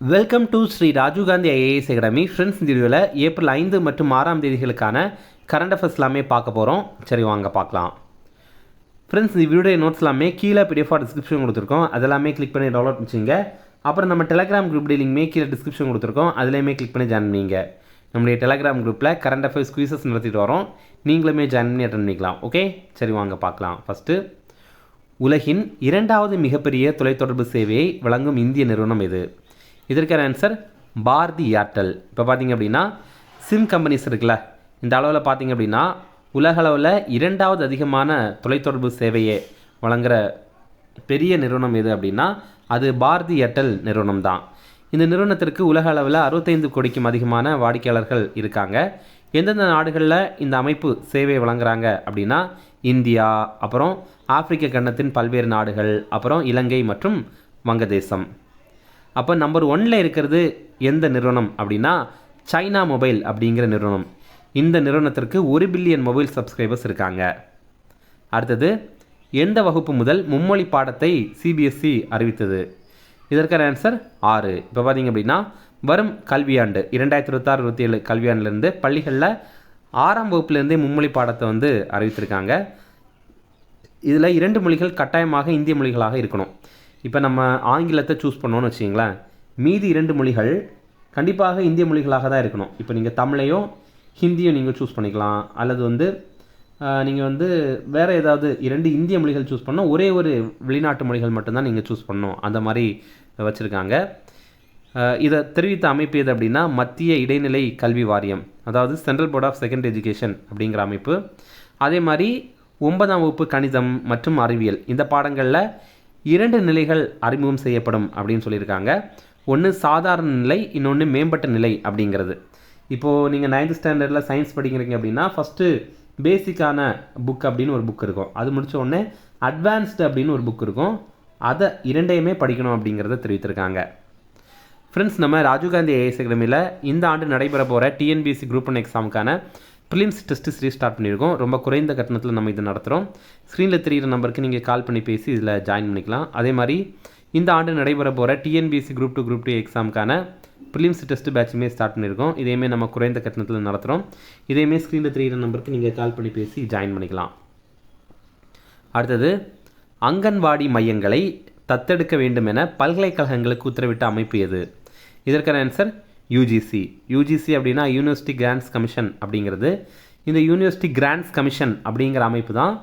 Welcome to Shri Rajiv Gandhi IAS academy. Friends, இந்த வீடியோவில் April 5 மற்றும் 6 தேதிகளுக்கான கரண்ட் அஃபேர்ஸ் எல்லாமே பார்க்க போகிறோம். சரி, வாங்க பார்க்கலாம். ஃப்ரெண்ட்ஸ், இந்த வீடியோ நோட்ஸ் எல்லாமே கீழே பிடிஎஃபாக டிஸ்கிரிப்ஷன் கொடுத்துருக்கோம். அதெல்லாமே கிளிக் பண்ணி டவுன்லோட் பண்ணிச்சிங்க. அப்புறம் நம்ம டெலிகிராம் குரூப் லிங்க்மே கீழே டிஸ்கிரிப்ஷன் கொடுத்துருக்கோம். அதிலேயுமே கிளிக் பண்ணி ஜாயின் பண்ணிங்க. நம்முடைய டெலிகிராம் குரூப்பில் கரண்ட் அஃபேர்ஸ் குயிசஸ் நடத்திட்டு வரோம். நீங்களுமே ஜாயின் பண்ணி அட்டன் பண்ணிக்கலாம். ஓகே, சரி வாங்க பார்க்கலாம். ஃபஸ்ட்டு, உலகின் 2வது மிகப்பெரிய தொலைத்தொடர்பு சேவையை வழங்கும் இந்திய நிறுவனம் எது? இதற்கான ஆன்சர் பாரதி ஏர்டெல். இப்போ பார்த்திங்க அப்படின்னா சிம் கம்பெனிஸ் இருக்குல்ல, இந்த அளவில் பார்த்திங்க அப்படின்னா உலக அளவில் 2வது அதிகமான தொலைத்தொடர்பு சேவையை வழங்குகிற பெரிய நிறுவனம் எது அப்படின்னா அது பாரதி ஏர்டெல் நிறுவனம் தான். இந்த நிறுவனத்திற்கு உலக அளவில் 65 கோடிக்கும் அதிகமான வாடிக்கையாளர்கள் இருக்காங்க. எந்தெந்த நாடுகளில் இந்த அமைப்பு சேவை வழங்குறாங்க அப்படின்னா இந்தியா, அப்புறம் ஆப்பிரிக்க கண்டத்தின் பல்வேறு நாடுகள், அப்புறம் இலங்கை மற்றும் வங்கதேசம். அப்போ நம்பர் 1ல் இருக்கிறது எந்த நிறுவனம் அப்படின்னா சைனா மொபைல் அப்படிங்கிற நிறுவனம். இந்த நிறுவனத்திற்கு 1 பில்லியன் மொபைல் சப்ஸ்கிரைபர்ஸ் இருக்காங்க. அடுத்தது, எந்த வகுப்பு முதல் மும்மொழி பாடத்தை சிபிஎஸ்இ அறிவித்தது? இதற்கான ஆன்சர் 6. இப்போ பார்த்திங்க அப்படின்னா வரும் கல்வியாண்டு 2026-27 கல்வியாண்டிலிருந்து பள்ளிகளில் 6ஆம் வகுப்புலேருந்தே மும்மொழி பாடத்தை அறிவித்திருக்காங்க. இதில் 2 மொழிகள் கட்டாயமாக இந்திய மொழிகளாக இருக்கணும். இப்போ நம்ம ஆங்கிலத்தை சூஸ் பண்ணோன்னு வச்சிங்களேன், மீதி 2 மொழிகள் கண்டிப்பாக இந்திய மொழிகளாக தான் இருக்கணும். இப்போ நீங்கள் தமிழையும் ஹிந்தியும் நீங்கள் சூஸ் பண்ணிக்கலாம், அல்லது நீங்கள் வேறு ஏதாவது 2 இந்திய மொழிகள் சூஸ் பண்ணோம், ஒரே ஒரு வெளிநாட்டு மொழிகள் மட்டும்தான் நீங்கள் சூஸ் பண்ணணும். அந்த மாதிரி வச்சுருக்காங்க. இதை தெரிவித்த அமைப்பு எது அப்படின்னா மத்திய இடைநிலை கல்வி வாரியம், அதாவது central board of secondary education அப்படிங்கிற அமைப்பு. அதே மாதிரி 9ஆம் வகுப்பு கணிதம் மற்றும் அறிவியல் இந்த பாடங்களில் 2 நிலைகள் அறிமுகம் செய்யப்படும் அப்படின்னு சொல்லியிருக்காங்க. ஒன்று சாதாரண நிலை, இன்னொன்று மேம்பட்ட நிலை அப்படிங்கிறது. இப்போது நீங்கள் 9th ஸ்டாண்டர்டில் சயின்ஸ் படிக்கிறீங்க அப்படின்னா ஃபஸ்ட்டு பேசிக்கான புக் அப்படின்னு ஒரு புக் இருக்கும். அது முடித்த உடனே அட்வான்ஸ்டு அப்படின்னு ஒரு புக் இருக்கும். அதை 2யுமே படிக்கணும் அப்படிங்கிறத தெரிவித்திருக்காங்க. ஃப்ரெண்ட்ஸ், நம்ம ராஜீவ்காந்தி ஐஏஎஸ் அகாடமியில் இந்த ஆண்டு நடைபெற போகிற டிஎன்பிஎஸ்சி குரூப் 1 எக்ஸாமுக்கான ப்ரிலிம்ஸ் டெஸ்ட்டு சீரிஸ் ஸ்டார்ட் பண்ணியிருக்கோம். ரொம்ப குறைந்த கட்டணத்தில் நம்ம இதை நடத்துகிறோம். ஸ்க்ரீனில் தெரிகிற நம்பருக்கு நீங்கள் கால் பண்ணி பேசி இதில் ஜாயின் பண்ணிக்கலாம். அதே மாதிரி இந்த ஆண்டு நடைபெற போகிற டிஎன்பிஎஸ்சி குரூப் 2 எக்ஸாமுக்கான ப்ரிலிம்ஸ் டெஸ்ட்டு பேட்சுமே ஸ்டார்ட் பண்ணியிருக்கோம். இதையுமே நம்ம குறைந்த கட்டணத்தில் நடத்துகிறோம். இதையுமே ஸ்க்ரீனில் தெரிகிற நம்பருக்கு நீங்கள் கால் பண்ணி பேசி ஜாயின் பண்ணிக்கலாம். அடுத்தது, அங்கன்வாடி மையங்களை தத்தெடுக்க வேண்டும் என பல்கலைக்கழகங்களுக்கு உத்தரவிட்ட அமைப்பு எது? இதற்கான ஆன்சர் யூஜிசி. யூஜிசி அப்படின்னா யூனிவர்சிட்டி கிராண்ட்ஸ் கமிஷன் அப்படிங்கிறது. இந்த யூனிவர்சிட்டி கிராண்ட்ஸ் கமிஷன் அப்படிங்கிற அமைப்பு தான்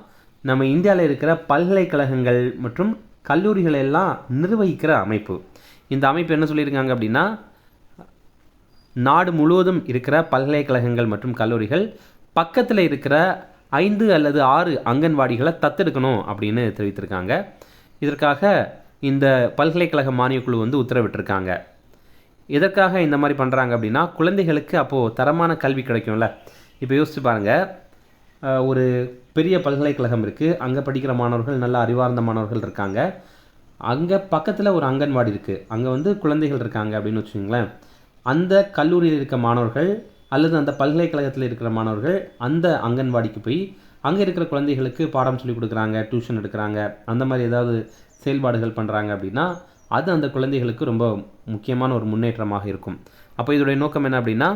நம்ம இந்தியாவில் இருக்கிற பல்கலைக்கழகங்கள் மற்றும் கல்லூரிகளை எல்லாம் நிர்வகிக்கிற அமைப்பு. இந்த அமைப்பு என்ன சொல்லியிருக்காங்க அப்படின்னா நாடு முழுவதும் இருக்கிற பல்கலைக்கழகங்கள் மற்றும் கல்லூரிகள் பக்கத்தில் இருக்கிற 5 அல்லது 6 அங்கன்வாடிகளை தத்தெடுக்கணும் அப்படின்னு தெரிவித்திருக்காங்க. இதற்காக இந்த பல்கலைக்கழக மானியக்குழு உத்தரவிட்டிருக்காங்க. எதற்காக இந்த மாதிரி பண்ணுறாங்க அப்படின்னா குழந்தைகளுக்கு அப்போது தரமான கல்வி கிடைக்கும்ல. இப்போ யோசிச்சு பாருங்கள், ஒரு பெரிய பல்கலைக்கழகம் இருக்குது, அங்கே படிக்கிற மாணவர்கள் நல்ல அறிவார்ந்த மாணவர்கள் இருக்காங்க. அங்கே பக்கத்தில் ஒரு அங்கன்வாடி இருக்குது, அங்கே குழந்தைகள் இருக்காங்க அப்படின்னு வச்சுக்கோங்களேன். அந்த கல்லூரியில் இருக்க மாணவர்கள் அல்லது அந்த பல்கலைக்கழகத்தில் இருக்கிற மாணவர்கள் அந்த அங்கன்வாடிக்கு போய் அங்கே இருக்கிற குழந்தைகளுக்கு பாடம் சொல்லிக் கொடுக்குறாங்க, டியூஷன் எடுக்கிறாங்க, அந்த மாதிரி ஏதாவது செயல்பாடுகள் பண்ணுறாங்க அப்படின்னா அது அந்த குழந்தைகளுக்கு ரொம்ப முக்கியமான ஒரு முன்னேற்றமாக இருக்கும். அப்போ இதோடைய நோக்கம் என்ன அப்படின்னா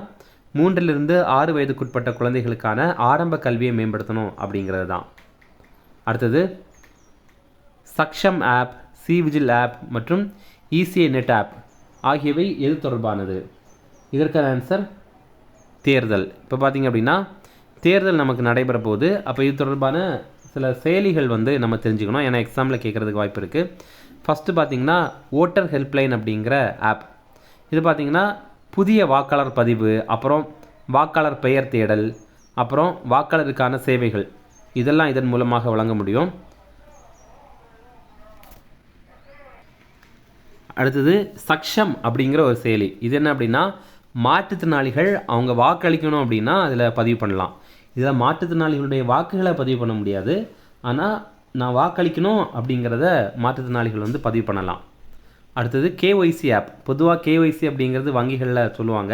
3லிருந்து 6 வயதுக்குட்பட்ட குழந்தைகளுக்கான ஆரம்ப கல்வியை மேம்படுத்தணும் அப்படிங்கிறது தான். அடுத்தது, சக்ஷம் ஆப், சிவிஜில் ஆப் மற்றும் இசிஐ நெட் ஆப் ஆகியவை எது தொடர்பானது? இதற்கான ஆன்சர் தேர்தல். இப்போ பார்த்திங்க அப்படின்னா தேர்தல் நமக்கு நடைபெற போகுது. அப்போ இது தொடர்பான சில செயலிகள் நம்ம தெரிஞ்சுக்கணும், ஏன்னா எக்ஸாமில் கேட்குறதுக்கு வாய்ப்பு இருக்குது. ஃபஸ்ட்டு பார்த்திங்கன்னா ஓட்டர் ஹெல்ப்லைன் அப்படிங்கிற ஆப். இது பார்த்திங்கன்னா புதிய வாக்காளர் பதிவு, அப்புறம் வாக்காளர் பெயர் தேடல், அப்புறம் வாக்காளருக்கான சேவைகள் இதெல்லாம் இதன் மூலமாக வழங்க முடியும். அடுத்தது சக்ஷம் அப்படிங்கிற ஒரு செயலி. இது என்ன அப்படின்னா மாற்றுத்திறனாளிகள் அவங்க வாக்களிக்கணும் அப்படின்னா அதில் பதிவு பண்ணலாம். இதில் மாற்றுத்திறனாளிகளுடைய வாக்குகளை பதிவு பண்ண முடியாது, ஆனால் நான் வாக்களிக்கணும் அப்படிங்கிறத மாற்றுத்திறனாளிகள் பதிவு பண்ணலாம். அடுத்தது கேஒய்சி ஆப். பொதுவாக கேஒய்சி அப்படிங்கிறது வங்கிகளில் சொல்லுவாங்க.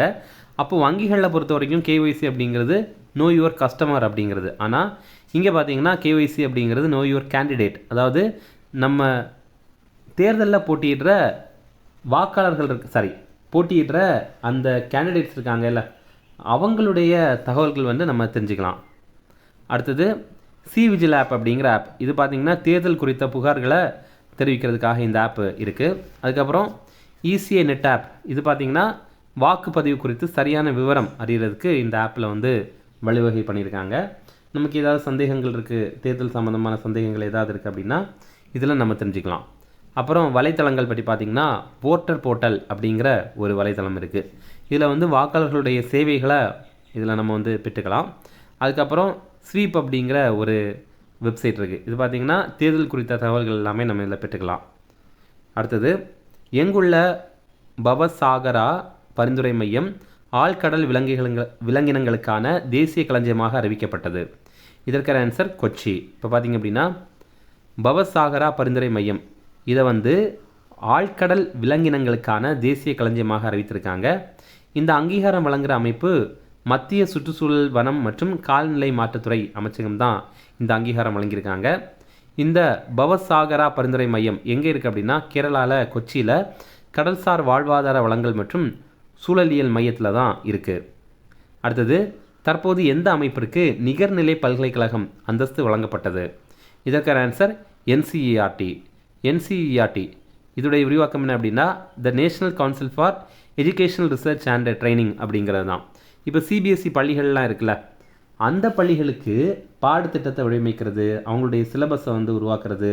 அப்போ வங்கிகளில் பொறுத்த வரைக்கும் கேஒய்சி அப்படிங்கிறது நோ யுவர் கஸ்டமர் அப்படிங்கிறது. ஆனால் இங்கே பார்த்தீங்கன்னா கேஒய்சி அப்படிங்கிறது நோ யுவர் கேண்டிடேட், அதாவது நம்ம தேர்தலில் போட்டியிடுற வாக்காளர்கள் போட்டியிடுற அந்த கேண்டிடேட்ஸ் இருக்காங்கல்ல அவங்களுடைய தகவல்கள் வந்து நம்ம தெரிஞ்சுக்கலாம். அடுத்தது சி விஜில் ஆப் அப்படிங்கிற ஆப். இது பார்த்திங்கன்னா தேர்தல் குறித்த புகார்களை தெரிவிக்கிறதுக்காக இந்த ஆப் இருக்குது. அதுக்கப்புறம் இசிஐ நெட் ஆப். இது பார்த்திங்கன்னா வாக்குப்பதிவு குறித்து சரியான விவரம் அறிகிறதுக்கு இந்த ஆப்பில் வந்து வழிவகை பண்ணியிருக்காங்க. நமக்கு ஏதாவது சந்தேகங்கள் இருக்குது, தேர்தல் சம்மந்தமான சந்தேகங்கள் ஏதாவது இருக்குது அப்படின்னா இதில் நம்ம தெரிஞ்சுக்கலாம். அப்புறம் வலைத்தளங்கள் பற்றி பார்த்திங்கன்னா போர்ட்டர் போர்ட்டல் அப்படிங்கிற ஒரு வலைத்தளம் இருக்குது. இதில் வந்து வாக்காளர்களுடைய சேவைகளை இதில் நம்ம வந்து பெற்றுக்கலாம். அதுக்கப்புறம் ஸ்வீப் அப்படிங்கிற ஒரு வெப்சைட் இருக்குது. இது பார்த்திங்கன்னா தேர்தல் குறித்த தகவல்கள் எல்லாமே நம்ம இதில் பெற்றுக்கலாம். அடுத்தது எங்குள்ள பவசாகரா பரிந்துரை மையம் ஆழ்கடல் விலங்கினங்களுக்கான தேசிய களஞ்சியமாக அறிவிக்கப்பட்டது. இதற்கான ஆன்சர் கொச்சி. இப்போ பார்த்திங்க அப்படின்னா பவசாகரா பரிந்துரை மையம் இதை வந்து ஆழ்கடல் விலங்கினங்களுக்கான தேசிய களஞ்சியமாக அறிவித்திருக்காங்க. இந்த அங்கீகாரம் வழங்குகிற அமைப்பு மத்திய சுற்றுச்சூழல் வனம் மற்றும் கால்நிலை மாற்றத்துறை அமைச்சகம் தான் இந்த அங்கீகாரம் வழங்கியிருக்காங்க. இந்த பவசாகரா பரிந்துரை மையம் எங்கே இருக்குது அப்படின்னா கேரளாவில் கொச்சியில் கடல்சார் வாழ்வாதார வளங்கள் மற்றும் சூழலியல் மையத்தில் தான் இருக்குது. அடுத்தது தற்போது எந்த அமைப்பிற்கு நிகர்நிலை பல்கலைக்கழகம் அந்தஸ்து வழங்கப்பட்டது? இதற்கான ஆன்சர் என்சிஇஆர்டி. என்சிஇஆர்டி இதோடைய விரிவாக்கம் என்ன அப்படின்னா the national council for educational research and training அப்படிங்கிறது தான். இப்போ சிபிஎஸ்சி பள்ளிகள்லாம் இருக்குல்ல, அந்த பள்ளிகளுக்கு பாடத்திட்டத்தை வடிவமைக்கிறது, அவங்களுடைய சிலபஸை வந்து உருவாக்குறது,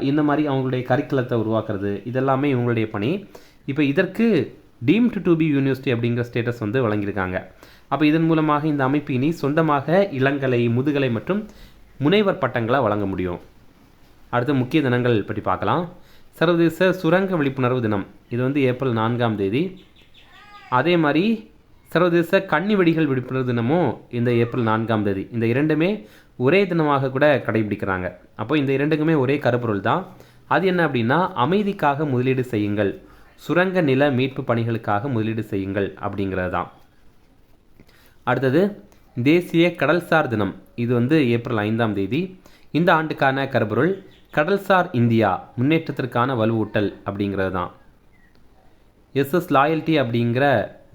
இந்த மாதிரி அவங்களுடைய கரிக்குலத்தை உருவாக்குறது, இதெல்லாமே இவங்களுடைய பணி. இப்போ இதற்கு டீம்டு டு பி யூனிவர்சிட்டி அப்படிங்கிற ஸ்டேட்டஸ் வந்து வழங்கியிருக்காங்க. அப்போ இதன் மூலமாக இந்த அமைப்பு இனி சொந்தமாக இளங்கலை, முதுகலை மற்றும் முனைவர் பட்டங்களை வழங்க முடியும். அடுத்த முக்கிய தினங்கள் பற்றி பார்க்கலாம். சர்வதேச சுரங்க விழிப்புணர்வு தினம், இது வந்து ஏப்ரல் 4ஆம் தேதி. அதே மாதிரி சர்வதேச கன்னி வெடிகள் விழிப்புணர்வு தினமும் இந்த ஏப்ரல் 4ஆம் தேதி. இந்த இரண்டுமே ஒரே தினமாக கூட கடைபிடிக்கிறாங்க. அப்போ இந்த இரண்டுக்குமே ஒரே கருப்பொருள் தான். அது என்ன அப்படின்னா அமைதிக்காக முதலீடு செய்யுங்கள், சுரங்க நில மீட்பு பணிகளுக்காக முதலீடு செய்யுங்கள் அப்படிங்கிறது தான். அடுத்தது தேசிய கடல்சார் தினம், இது வந்து ஏப்ரல் 5ஆம் தேதி. இந்த ஆண்டுக்கான கருப்பொருள் கடல்சார் இந்தியா முன்னேற்றத்திற்கான வலுவூட்டல் அப்படிங்கிறது தான். எஸ்எஸ் லாயல்ட்டி அப்படிங்கிற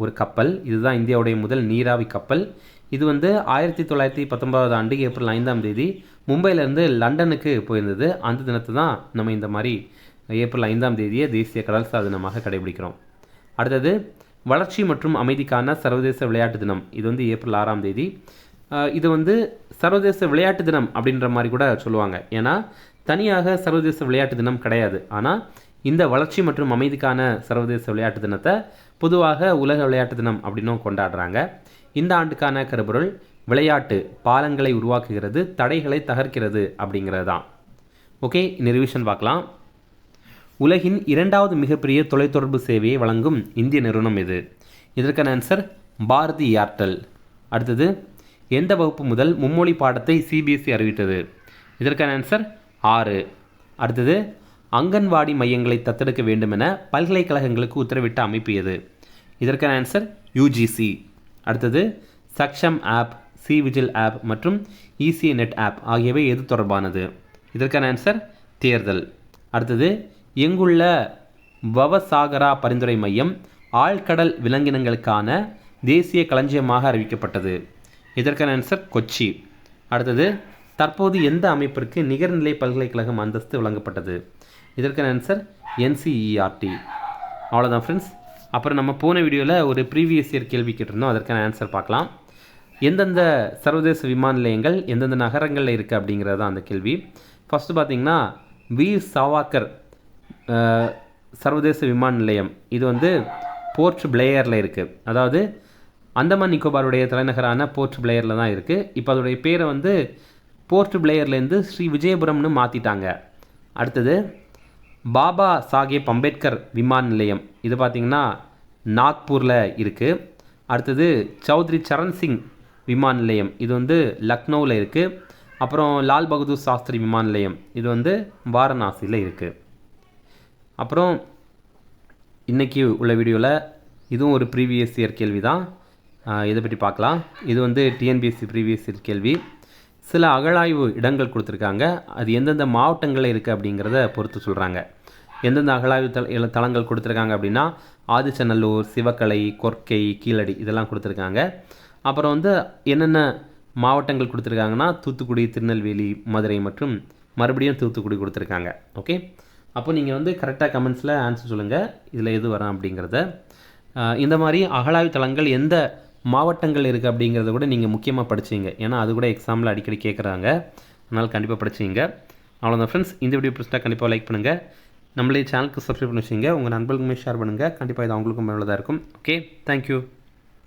ஒரு கப்பல், இதுதான் இந்தியாவுடைய முதல் நீராவி கப்பல். இது வந்து 1919 ஆண்டு ஏப்ரல் 5ஆம் தேதி மும்பையிலேருந்து லண்டனுக்கு போயிருந்தது. அந்த தினத்தை தான் நம்ம இந்த மாதிரி ஏப்ரல் 5ஆம் தேதியை தேசிய கடல்சார் தினமாக கடைபிடிக்கிறோம். அடுத்தது வளர்ச்சி மற்றும் அமைதிக்கான சர்வதேச விளையாட்டு தினம், இது வந்து ஏப்ரல் 6ஆம் தேதி. இது வந்து சர்வதேச விளையாட்டு தினம் அப்படின்ற மாதிரி கூட சொல்லுவாங்க. ஏன்னா தனியாக சர்வதேச விளையாட்டு தினம் கிடையாது. ஆனால் இந்த வளர்ச்சி மற்றும் அமைதிக்கான சர்வதேச விளையாட்டு தினத்தை பொதுவாக உலக விளையாட்டு தினம் அப்படின்னும் கொண்டாடுறாங்க. இந்த ஆண்டுக்கான கருப்பொருள் விளையாட்டு பாலங்களை உருவாக்குகிறது, தடைகளை தகர்க்கிறது அப்படிங்கிறது தான். ஓகே, இந்த ரிவிஷன் பார்க்கலாம். உலகின் 2வது மிகப்பெரிய தொலைத்தொடர்பு சேவையை வழங்கும் இந்திய நிறுவனம் எது? இதற்கான ஆன்சர் பாரதி ஏர்டெல். அடுத்தது எந்த வகுப்பு முதல் மும்மொழி பாடத்தை சிபிஎஸ்சி அறிவித்தது? இதற்கான ஆன்சர் 6. அடுத்தது அங்கன்வாடி மையங்களை தத்தெடுக்க வேண்டும் என பல்கலைக்கழகங்களுக்கு உத்தரவிட்ட அமைப்பு எது? இதற்கான ஆன்சர் யுஜிசி. அடுத்தது Saksham app, C vigil app மற்றும் இசிஐ நெட் ஆப் ஆகியவை எது தொடர்பானது? இதற்கான ஆன்சர் தேர்தல். அடுத்தது எங்குள்ள பவசாகரா பரிந்துரை மையம் ஆழ்கடல் விலங்கினங்களுக்கான தேசிய களஞ்சியமாக அறிவிக்கப்பட்டது? இதற்கான ஆன்சர் கொச்சி. அடுத்தது தற்போது எந்த அமைப்பிற்கு நிகர்நிலை பல்கலைக்கழகம் அந்தஸ்து வழங்கப்பட்டது? இதற்கான ஆன்சர் என்சிஇஆர்டி. அவ்வளோதான் ஃப்ரெண்ட்ஸ். அப்புறம் நம்ம போன வீடியோவில் ஒரு ப்ரீவியஸ் இயர் கேள்வி கேட்டிருந்தோம், அதற்கான ஆன்சர் பார்க்கலாம். எந்தெந்த சர்வதேச விமான நிலையங்கள் எந்தெந்த நகரங்களில் இருக்குது அப்படிங்கிறது தான் அந்த கேள்வி. ஃபஸ்ட்டு பார்த்திங்கன்னா வீர் சாவர்கர் சர்வதேச விமான நிலையம், இது வந்து போர்ட் பிளேயரில் இருக்குது. அதாவது அந்தமான் நிக்கோபாருடைய தலைநகரான போர்ட் பிளேயரில் தான் இருக்குது. இப்போ அதோடைய பேரை வந்து போர்ட் பிளேயர்லேருந்து ஸ்ரீ விஜயபுரம்னு மாற்றிட்டாங்க. அடுத்தது பாபா சாஹேப் அம்பேத்கர் விமான நிலையம், இது பார்த்திங்கன்னா நாக்பூரில் இருக்குது. அடுத்தது சௌத்ரி சரண் சிங் விமான நிலையம், இது வந்து லக்னோவில் இருக்குது. அப்புறம் லால் பகதூர் சாஸ்திரி விமான நிலையம், இது வந்து வாரணாசியில் இருக்குது. அப்புறம் இன்றைக்கி உள்ள வீடியோவில் இதுவும் ஒரு ப்ரீவியஸ் இயர் கேள்வி தான், இதை பற்றி பார்க்கலாம். இது வந்து டிஎன்பிஎஸ்சி ப்ரீவியஸ் இயர் கேள்வி. சில அகழாய்வு இடங்கள் கொடுத்துருக்காங்க, அது எந்தெந்த மாவட்டங்களில் இருக்குது அப்படிங்கிறத பொறுத்து சொல்கிறாங்க. எந்தெந்த அகழாய்வு தளங்கள் கொடுத்துருக்காங்க அப்படின்னா ஆதிச்சநல்லூர், சிவக்கலை, கொர்க்கை, கீழடி இதெல்லாம் கொடுத்துருக்காங்க. அப்புறம் வந்து என்னென்ன மாவட்டங்கள் கொடுத்துருக்காங்கன்னா தூத்துக்குடி, திருநெல்வேலி, மதுரை மற்றும் மறுபடியும் தூத்துக்குடி கொடுத்துருக்காங்க. ஓகே, அப்போ நீங்கள் வந்து கரெக்டாக கமெண்ட்ஸில் ஆன்சர் சொல்லுங்கள் இதில் எது வரும் அப்படிங்கிறத. இந்த மாதிரி அகழாய்வு தளங்கள் எந்த மாவட்டங்கள் இருக்குது அப்படிங்கிறத கூட நீங்கள் முக்கியமாக படிச்சிங்க. ஏன்னா அது கூட எக்ஸாமில் அடிக்கடி கேட்குறாங்க. அதனால் கண்டிப்பாக படிச்சிங்க. அவ்வளோதான் ஃப்ரெண்ட்ஸ், இந்த வீடியோ பிடிச்சிட்டா கண்டிப்பாக லைக் பண்ணுங்கள். நம்மளே சேனலுக்கு சப்ஸ்கிரைப் பண்ணி வச்சுங்க. உங்கள் நண்பர்களுமே ஷேர் பண்ணுங்கள். கண்டிப்பாக இது அவங்களுக்கும் பயனுள்ளதாக இருக்கும். Okay, thank you.